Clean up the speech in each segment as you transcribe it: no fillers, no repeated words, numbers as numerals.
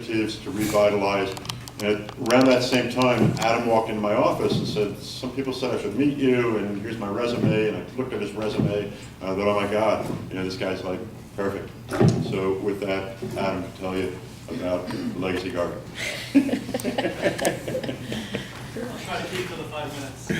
initiatives to revitalize. And around that same time, Adam walked into my office and said, some people said I should meet you, and here's my resume. And I looked at his resume, I thought, oh my God, this guy's like perfect. So with that, Adam can tell you about the Legacy Garden. I'll try to keep to the 5 minutes.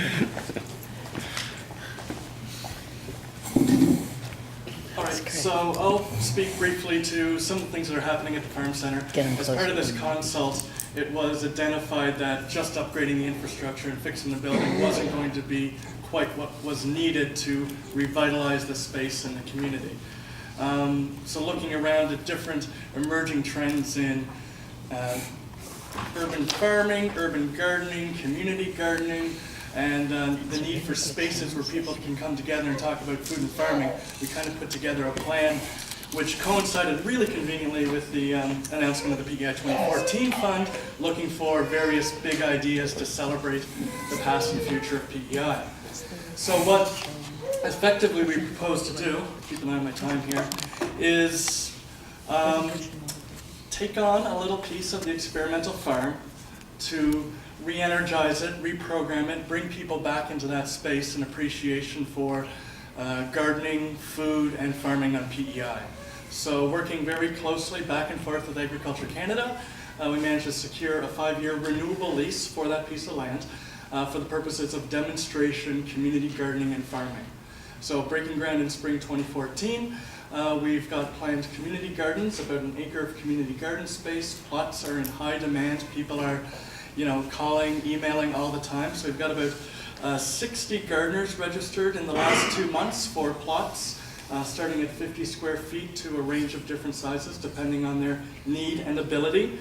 All right, so I'll speak briefly to some of the things that are happening at the Farm Center. As part of this consult, it was identified that just upgrading the infrastructure and fixing the building wasn't going to be quite what was needed to revitalize the space in the community. So looking around at different emerging trends in urban farming, urban gardening, community gardening, and the need for spaces where people can come together and talk about food and farming, we kind of put together a plan which coincided really conveniently with the announcement of the PEI 2014 fund, looking for various big ideas to celebrate the past and future of PEI. So what effectively we propose to do, keep an eye on my time here, is take on a little piece of the experimental farm to re-energize it, reprogram it, bring people back into that space and appreciation for gardening, food, and farming on PEI. So working very closely back and forth with Agriculture Canada, we managed to secure a 5-year renewable lease for that piece of land for the purposes of demonstration, community gardening, and farming. So breaking ground in spring 2014, we've got planned community gardens, about an acre of community garden space. Plots are in high demand. People are calling, emailing all the time. So we've got about 60 gardeners registered in the last 2 months for plots, starting at 50 square feet to a range of different sizes depending on their need and ability.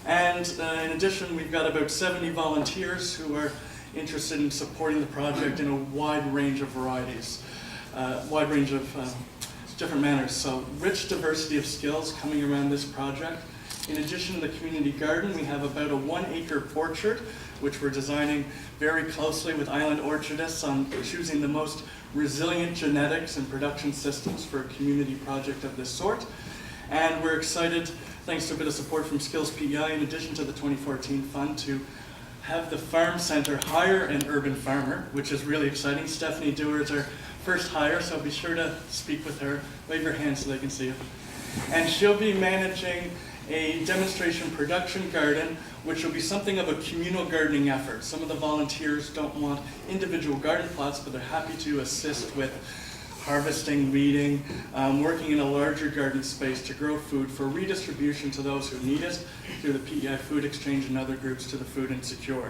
And in addition, we've got about 70 volunteers who are interested in supporting the project in a wide range of varieties, wide range of different manners. So rich diversity of skills coming around this project. In addition to the community garden, we have about a 1-acre orchard, which we're designing very closely with island orchardists on choosing the most resilient genetics and production systems for a community project of this sort. And we're excited, thanks to a bit of support from Skills PEI, in addition to the 2014 fund, to have the Farm Center hire an urban farmer, which is really exciting. Stephanie Dewar is our first hire, so be sure to speak with her. Wave your hand so they can see you. And she'll be managing a demonstration production garden, which will be something of a communal gardening effort. Some of the volunteers don't want individual garden plots, but they're happy to assist with harvesting, weeding, working in a larger garden space to grow food for redistribution to those who need it through the PEI Food Exchange and other groups to the food insecure.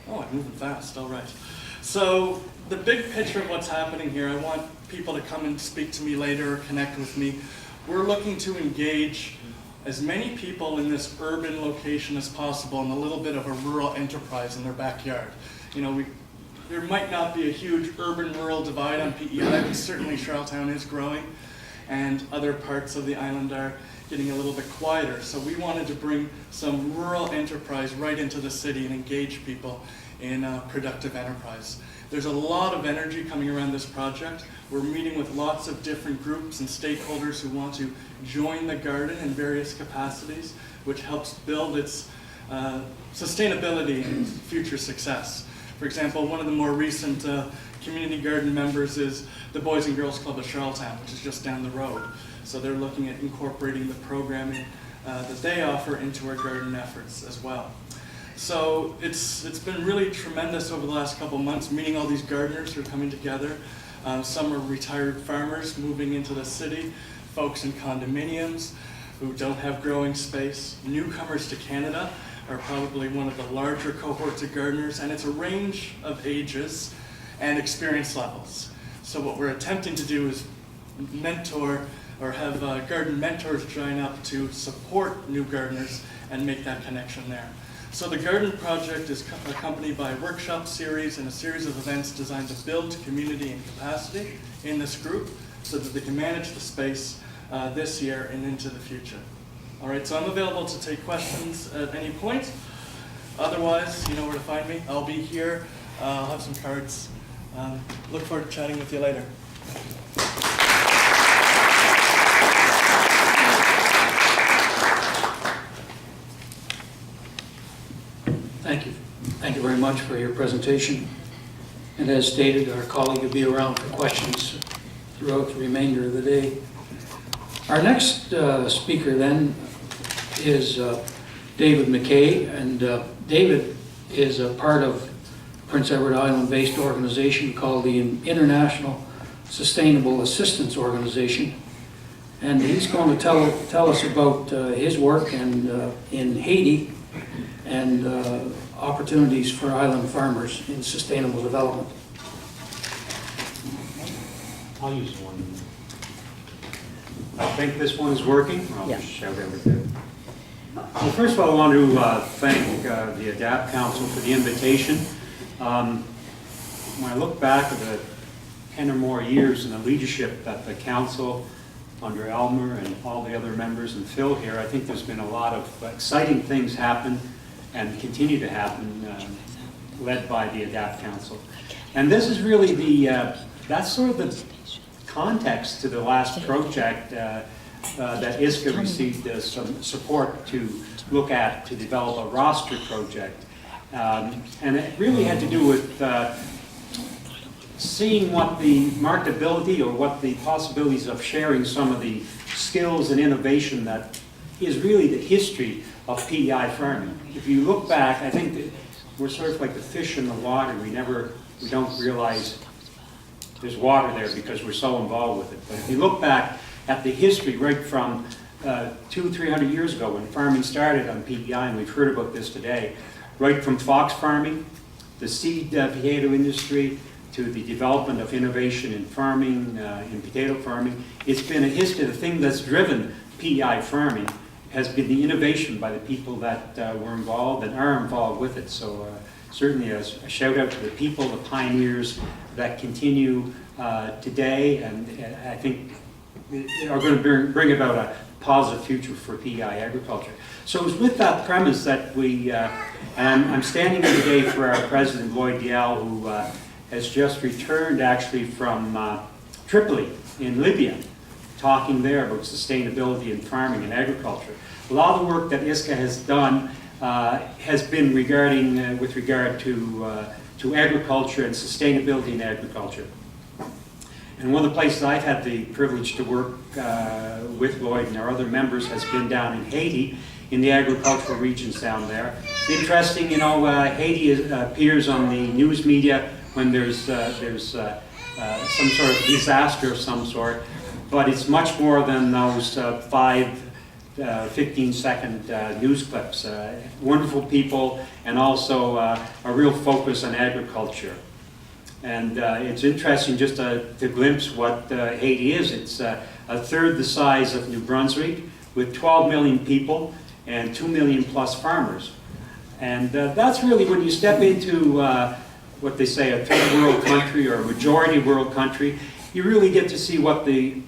Oh, I'm moving fast, all right. So the big picture of what's happening here, I want people to come and speak to me later or connect with me. We're looking to engage as many people in this urban location as possible in a little bit of a rural enterprise in their backyard. There might not be a huge urban-rural divide on PEI, but certainly Charlottetown is growing, and other parts of the island are getting a little bit quieter. So we wanted to bring some rural enterprise right into the city and engage people in productive enterprise. There's a lot of energy coming around this project. We're meeting with lots of different groups and stakeholders who want to join the garden in various capacities, which helps build its sustainability and future success. For example, one of the more recent community garden members is the Boys and Girls Club of Charlottetown, which is just down the road. So they're looking at incorporating the programming that they offer into our garden efforts as well. So it's been really tremendous over the last couple of months, meeting all these gardeners who are coming together. Some are retired farmers moving into the city, folks in condominiums who don't have growing space. Newcomers to Canada are probably one of the larger cohorts of gardeners, and it's a range of ages and experience levels. So what we're attempting to do is mentor or have garden mentors join up to support new gardeners and make that connection there. So the garden project is accompanied by a workshop series and a series of events designed to build community and capacity in this group so that they can manage the space this year and into the future. All right, so I'm available to take questions at any point. Otherwise, you know where to find me. I'll be here. I'll have some cards. Look forward to chatting with you later. Thank you. Thank you very much for your presentation. And as stated, our colleague will be around for questions throughout the remainder of the day. Our next speaker then is David McKay, and David is a part of Prince Edward Island-based organization called the International Sustainable Assistance Organization, and he's going to tell us about his work and in Haiti and opportunities for island farmers in sustainable development. I'll use one. I think this one is working. I'll just shout everything. Well, first of all, I want to thank the ADAPT Council for the invitation. When I look back at the 10 or more years in the leadership that the council under Elmer and all the other members and Phil here, I think there's been a lot of exciting things happen and continue to happen, led by the ADAPT Council. And this is really that's sort of the context to the last project that ISCA received some support to look at to develop a roster project. And it really had to do with seeing what the marketability or what the possibilities of sharing some of the skills and innovation that is really the history of PEI farming. If you look back, I think that we're sort of like the fish in the water. We don't realize there's water there because we're so involved with it. But if you look back at the history right from 200-300 years ago when farming started on PEI, and we've heard about this today, right from fox farming, the seed potato industry, to the development of innovation in farming, in potato farming. It's been a history. The thing that's driven PEI farming has been the innovation by the people that were involved and are involved with it. So certainly a shout out to the people, the pioneers that continue today, and I think are going to bring about a positive future for PEI agriculture. So it was with that premise that and I'm standing here today for our president, Lloyd Dial, who has just returned actually from Tripoli in Libya, talking there about sustainability in farming and agriculture. A lot of the work that ISCA has done has been with regard to agriculture and sustainability in agriculture. And one of the places I've had the privilege to work with Lloyd and our other members has been down in Haiti, in the agricultural regions down there. It's interesting, Haiti appears on the news media when there's some sort of disaster of some sort, but it's much more than those 15-second news clips. Wonderful people, and also a real focus on agriculture. And it's interesting just to glimpse what Haiti is. It's a third the size of New Brunswick, with 12 million people and 2 million plus farmers. And that's really when you step into what they say a third world country or a majority world country, you really get to see what the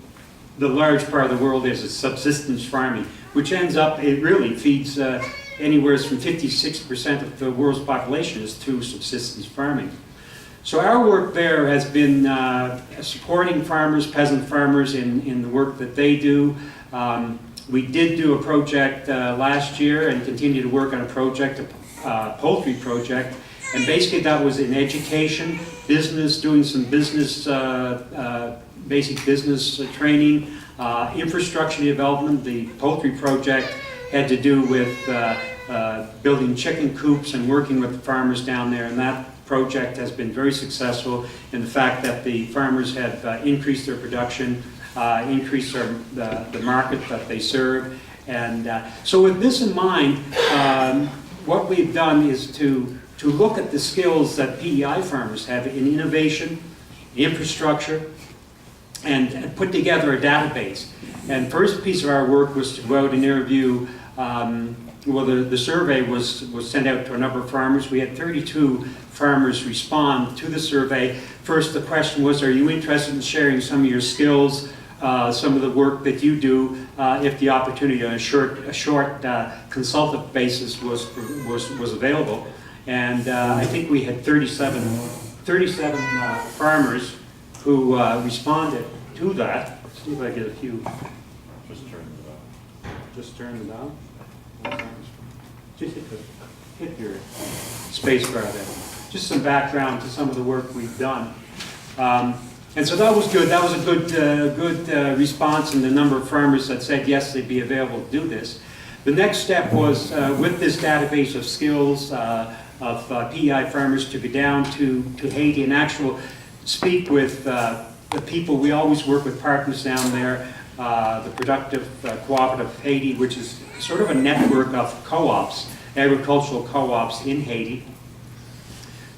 large part of the world is. It's subsistence farming, which ends up, it really feeds anywhere from 56% of the world's population is through subsistence farming. So our work there has been supporting farmers, peasant farmers in the work that they do. We did do a project last year and continue to work on a project, a poultry project, and basically that was in education, business, doing some business, basic business training, infrastructure development. The poultry project had to do with building chicken coops and working with the farmers down there, and that project has been very successful in the fact that the farmers have increased their production, increased the market that they serve. And so with this in mind, what we've done is to look at the skills that PEI farmers have in innovation, infrastructure, and put together a database. And first piece of our work was to go out and interview, the survey was sent out to a number of farmers. We had 32 farmers respond to the survey. First, the question was, are you interested in sharing some of your skills, some of the work that you do, if the opportunity on a short consultative basis was available. And I think we had 37 farmers who responded to that. Let's see if I get a few. Just turn it on. Just turn it on. Just hit your space bar there. Just some background to some of the work we've done. And so that was good. That was a good response, and the number of farmers that said yes, they'd be available to do this. The next step was, with this database of skills of PEI farmers, to go down to Haiti and actually speak with the people. We always work with partners down there, the Productive Cooperative of Haiti, which is sort of a network of co-ops, agricultural co-ops in Haiti,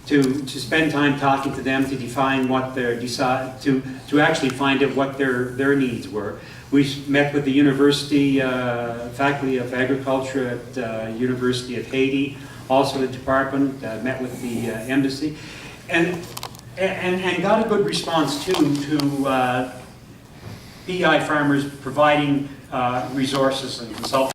to spend time talking to them, to define what their to actually find out what their needs were. We met with the university faculty of agriculture at University of Haiti, also the department, met with the embassy, and got a good response too to PEI farmers providing resources and consulting.